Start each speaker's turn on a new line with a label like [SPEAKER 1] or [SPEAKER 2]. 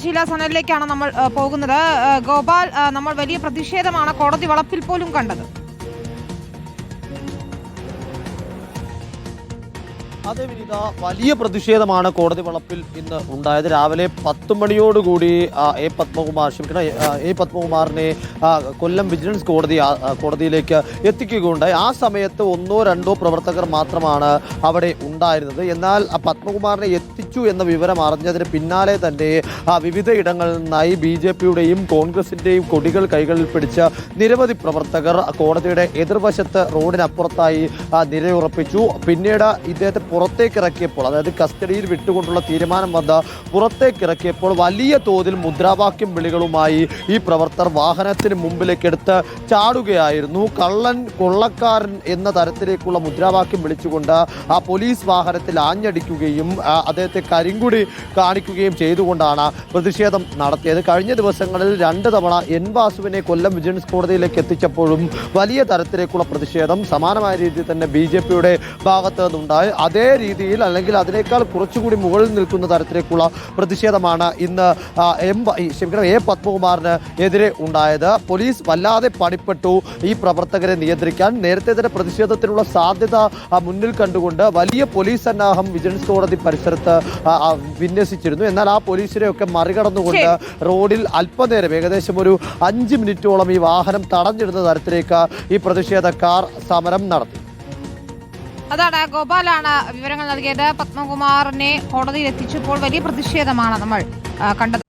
[SPEAKER 1] ഷീല സനലിലേക്കാണ് നമ്മൾ പോകുന്നത്. ഗോപാൽ, നമ്മൾ വലിയ പ്രതിഷേധമാണ് കോടതി വളപ്പിൽ പോലും കണ്ടത്.
[SPEAKER 2] അതെ വിനീത, വലിയ പ്രതിഷേധമാണ് കോടതി വളപ്പിൽ ഇന്ന് ഉണ്ടായത്. രാവിലെ 10 മണിയോടുകൂടി എ പത്മകുമാറിനെ കൊല്ലം വിജിലൻസ് കോടതിയിലേക്ക് എത്തിക്കുകയുണ്ടായി. ആ സമയത്ത് 1-2 പ്രവർത്തകർ മാത്രമാണ് അവിടെ ഉണ്ടായിരുന്നത്. എന്നാൽ പത്മകുമാറിനെ എത്തിച്ചു എന്ന വിവരം അറിഞ്ഞതിന് പിന്നാലെ തന്നെ വിവിധ ഇടങ്ങളിൽ നിന്നായി BJP-യുടെയും കോൺഗ്രസിന്റെയും കൊടികൾ കൈകളിൽ പിടിച്ച് നിരവധി പ്രവർത്തകർ കോടതിയുടെ എതിർവശത്ത് റോഡിനപ്പുറത്തായി നിലയുറപ്പിച്ചു. പിന്നീട് ഇദ്ദേഹത്തെ പുറത്തേക്ക് ഇറക്കിയപ്പോൾ, അതായത് കസ്റ്റഡിയിൽ വിട്ടുകൊണ്ടുള്ള തീരുമാനം വന്ന് പുറത്തേക്ക് ഇറക്കിയപ്പോൾ വലിയ തോതിൽ മുദ്രാവാക്യം വിളികളുമായി ഈ പ്രവർത്തകർ വാഹനത്തിന് മുമ്പിലേക്ക് എടുത്ത് ചാടുകയായിരുന്നു. കള്ളൻ, കൊള്ളക്കാരൻ എന്ന തരത്തിലേക്കുള്ള മുദ്രാവാക്യം വിളിച്ചുകൊണ്ട് ആ പോലീസ് വാഹനത്തിൽ ആഞ്ഞടിക്കുകയും അദ്ദേഹത്തെ കരിങ്കുടി കാണിക്കുകയും ചെയ്തുകൊണ്ടാണ് പ്രതിഷേധം നടത്തിയത്. കഴിഞ്ഞ ദിവസങ്ങളിൽ 2 തവണ എൻ വാസുവിനെ കൊല്ലം വിജിലൻസ് കോടതിയിലേക്ക് എത്തിച്ചപ്പോഴും വലിയ തരത്തിലേക്കുള്ള പ്രതിഷേധം സമാനമായ രീതിയിൽ തന്നെ BJP-യുടെ ഭാഗത്ത് നിന്നുണ്ടായി. അതേ രീതിയിൽ അല്ലെങ്കിൽ അതിനേക്കാൾ കുറച്ചുകൂടി മുകളിൽ നിൽക്കുന്ന തരത്തിലേക്കുള്ള പ്രതിഷേധമാണ് ഇന്ന് എ പത്മകുമാറിന് എതിരെ ഉണ്ടായത്. പോലീസ് വല്ലാതെ പണിപ്പെട്ടു ഈ പ്രവർത്തകരെ നിയന്ത്രിക്കാൻ. നേരത്തെ തന്നെ പ്രതിഷേധത്തിനുള്ള സാധ്യത മുന്നിൽ കണ്ടുകൊണ്ട് വലിയ പോലീസ് സന്നാഹം വിജിലൻസ് കോടതി പരിസരത്ത് വിന്യസിച്ചിരുന്നു. എന്നാൽ ആ പോലീസിനെയൊക്കെ മറികടന്നുകൊണ്ട് റോഡിൽ അല്പനേരം, ഏകദേശം ഒരു 5 മിനിറ്റോളം ഈ വാഹനം തടഞ്ഞിടുന്ന തരത്തിലേക്ക് ഈ പ്രതിഷേധക്കാർ സമരം നടത്തി.
[SPEAKER 1] അതാണ് ഗോപാലാണ് വിവരങ്ങൾ നൽകിയത്. പത്മകുമാറിനെ കോടതിയിൽ എത്തിച്ചപ്പോൾ വലിയ പ്രതിഷേധമാണ് നമ്മൾ കണ്ടത്.